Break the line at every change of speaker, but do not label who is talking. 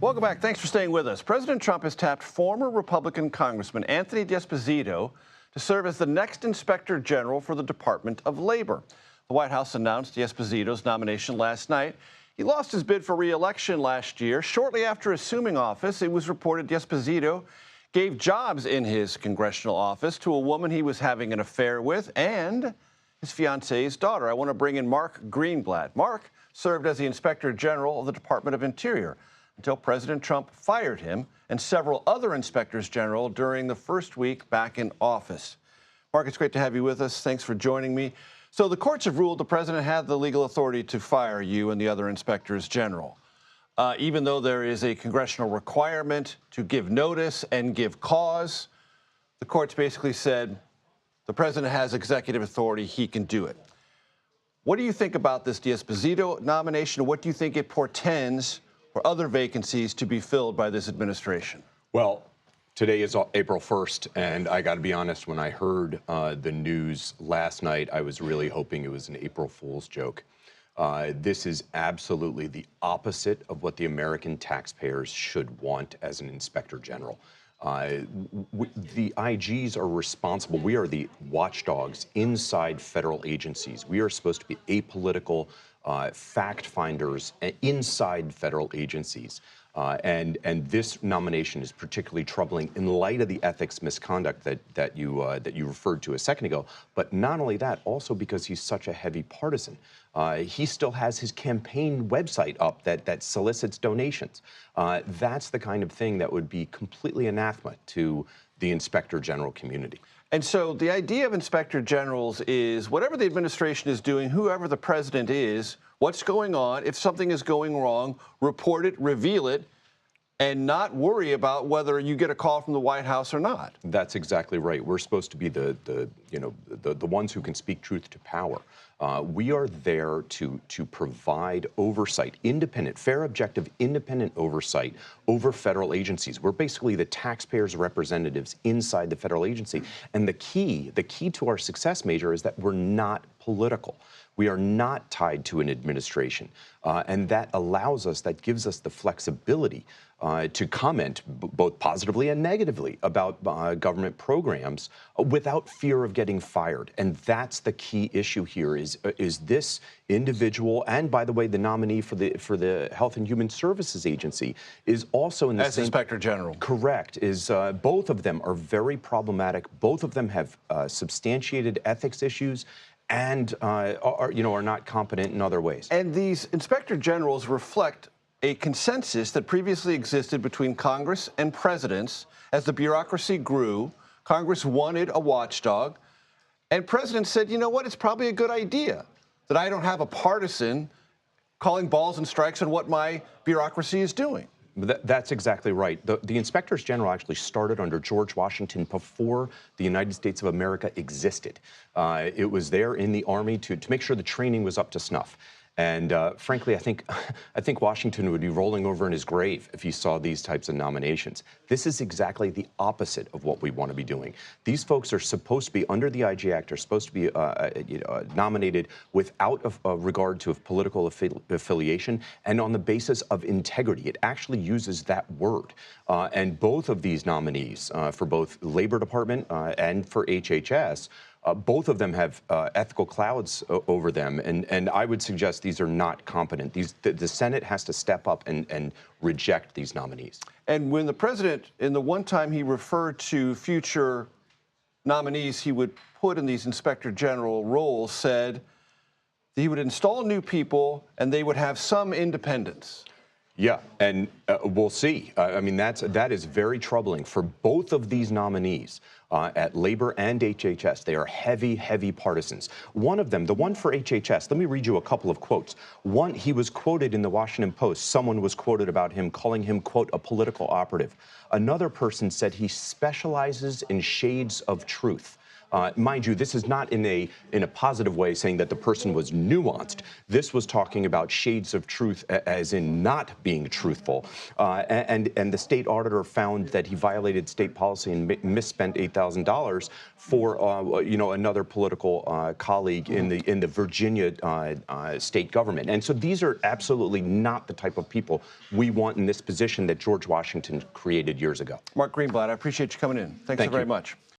Welcome back. Thanks for staying with us. President Trump has tapped former Republican Congressman Anthony D'Esposito to serve as the next Inspector General for the Department of Labor. The White House announced D'Esposito's nomination last night. He lost his bid for re-election last year. Shortly after assuming office, it was reported D'Esposito gave jobs in his congressional office to a woman he was having an affair with and his fiance's daughter. I want to bring in Mark Greenblatt. Mark served as the Inspector General of the Department of Interior until President Trump fired him and several other inspectors general during the first week back in office. Mark, it's great to have you with us. Thanks for joining me. So the courts have ruled the president had the legal authority to fire you and the other inspectors general, even though there is a congressional requirement to give notice and give cause. The courts basically said the president has executive authority. He can do it. What do you think about this D'Esposito nomination? What do you think it portends for other vacancies to be filled by this administration?
Well, today is April 1st, and I got to be honest, when I heard the news last night, I was really hoping it was an April Fool's joke. This is absolutely the opposite of what the American taxpayers should want as an inspector general. The IGs are responsible. We are the watchdogs inside federal agencies. We are supposed to be apolitical fact finders inside federal agencies. And this nomination is particularly troubling in light of the ethics misconduct that you referred to a second ago. But not only that, also because he's such a heavy partisan. He still has his campaign website up that solicits donations. That's the kind of thing that would be completely anathema to the Inspector General community.
And so the idea of inspector generals is whatever the administration is doing, whoever the president is, what's going on, if something is going wrong, report it, reveal it, and not worry about whether you get a call from the White House or not.
That's exactly right. We're supposed to be the ones who can speak truth to power. We are there to provide oversight, independent, fair, objective, independent oversight over federal agencies. We're basically the taxpayers' representatives inside the federal agency. And the key to our success, Major, is that we're not political. We are not tied to an administration. And that gives us the flexibility to comment both positively and negatively about government programs without fear of getting fired. And that's the key issue here is this individual, and by the way, the nominee for the Health and Human Services Agency is also in the
same... As Inspector General.
Correct. Both of them are very problematic. Both of them have substantiated ethics issues and are not competent in other ways.
And these inspector generals reflect a consensus that previously existed between Congress and presidents. As the bureaucracy grew, Congress wanted a watchdog, and presidents said, you know what, it's probably a good idea that I don't have a partisan calling balls and strikes on what my bureaucracy is doing.
That's exactly right. The inspectors general actually started under George Washington before the United States of America existed. It was there in the Army to make sure the training was up to snuff. And frankly, I think Washington would be rolling over in his grave if he saw these types of nominations. This is exactly the opposite of what we want to be doing. These folks are supposed to be, under the IG Act, are supposed to be nominated without a regard to a political affiliation and on the basis of integrity. It actually uses that word. And both of these nominees, for both Labor Department and for HHS, both of them have ethical clouds over them, and I would suggest these are not competent. The Senate has to step up and reject these nominees.
And when the president, in the one time he referred to future nominees he would put in these inspector general roles, said he would install new people and they would have some independence.
Yeah, and we'll see. I mean, that is very troubling for both of these nominees at Labor and HHS. They are heavy, heavy partisans. One of them, the one for HHS, let me read you a couple of quotes. One, he was quoted in the Washington Post. Someone was quoted about him, calling him, quote, a political operative. Another person said he specializes in shades of truth. Mind you, this is not in a positive way saying that the person was nuanced. This was talking about shades of truth, as in not being truthful. And the state auditor found that he violated state policy and misspent $8,000 for another political colleague in the Virginia state government. And so these are absolutely not the type of people we want in this position that George Washington created years ago.
Mark Greenblatt, I appreciate you coming in. Thanks so very much.